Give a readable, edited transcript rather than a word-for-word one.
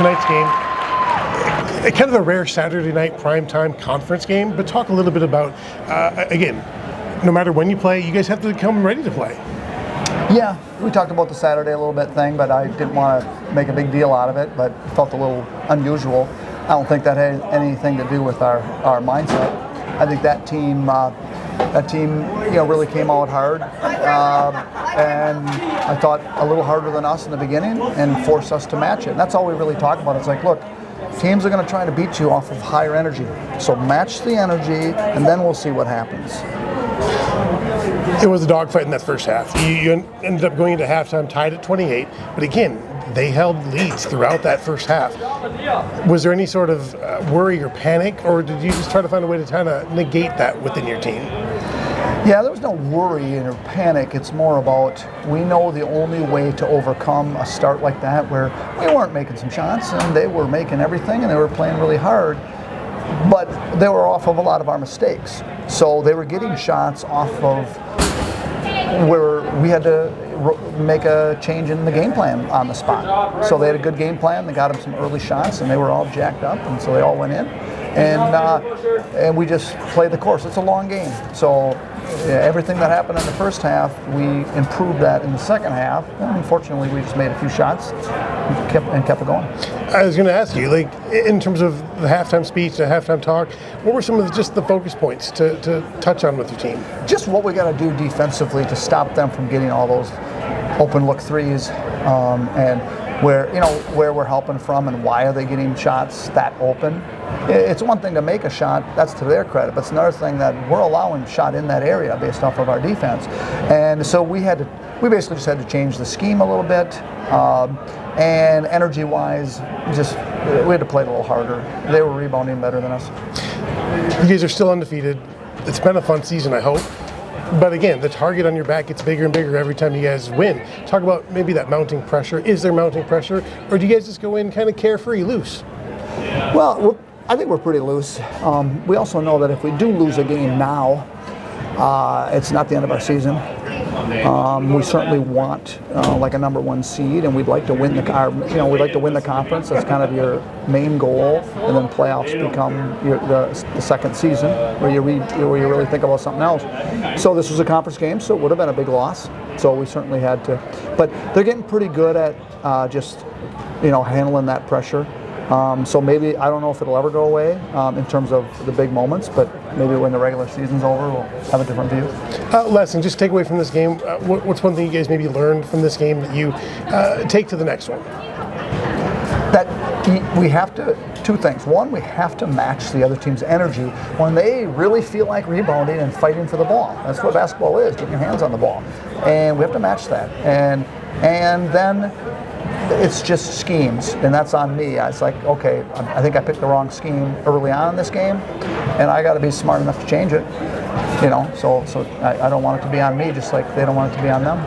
tonight's game, kind of a rare Saturday night primetime conference game, but talk a little bit about, again, no matter when you play, you guys have to come ready to play. Yeah, we talked about the Saturday a little bit thing, but I didn't want to make a big deal out of it, but it felt a little unusual. I don't think that had anything to do with our mindset. I think that team really came out hard, and I thought a little harder than us in the beginning and forced us to match it. And that's all we really talk about. It's like, look, teams are going to try to beat you off of higher energy. So match the energy, and then we'll see what happens. It was a dogfight in that first half. You ended up going into halftime tied at 28, but again, they held leads throughout that first half. Was there any sort of worry or panic, or did you just try to find a way to kind of negate that within your team? Yeah, there was no worry or panic. It's more about, we know the only way to overcome a start like that, where we weren't making some shots and they were making everything and they were playing really hard, but they were off of a lot of our mistakes. So they were getting shots off of where we had to make a change in the game plan on the spot. So they had a good game plan. They got them some early shots, and they were all jacked up, and so they all went in. And we just played the course. It's a long game. So everything that happened in the first half, we improved that in the second half. And unfortunately, we just made a few shots and kept it going. I was going to ask you, like, in terms of the halftime speech, the halftime talk, what were some of just the focus points to touch on with your team? Just what we got to do defensively to stop them from getting all those open look threes, and where we're helping from and why are they getting shots that open. It's one thing to make a shot, that's to their credit, but it's another thing that we're allowing shot in that area based off of our defense. And so we basically just had to change the scheme a little bit, and energy-wise, we had to play a little harder. They were rebounding better than us. You guys are still undefeated. It's been a fun season, I hope. But again, the target on your back gets bigger and bigger every time you guys win. Talk about maybe that mounting pressure. Is there mounting pressure, or do you guys just go in kind of carefree, loose? Well, I think we're pretty loose. We also know that if we do lose a game now, it's not the end of our season. We certainly want like a number one seed, and we'd like to win we'd like to win the conference. That's kind of your main goal, and then playoffs become the second season where you really think about something else. So this was a conference game, so it would have been a big loss. So we certainly had to, but they're getting pretty good at just handling that pressure. So maybe, I don't know if it'll ever go away in terms of the big moments, but maybe when the regular season's over, we'll have a different view. Lesson, just take away from this game. What's one thing you guys maybe learned from this game that you take to the next one? That we have to, two things. One, we have to match the other team's energy when they really feel like rebounding and fighting for the ball. That's what basketball is, getting your hands on the ball. And we have to match that. And then it's just schemes, and that's on me. It's like, okay, I think I picked the wrong scheme early on in this game, and I got to be smart enough to change it. So I don't want it to be on me, just like they don't want it to be on them.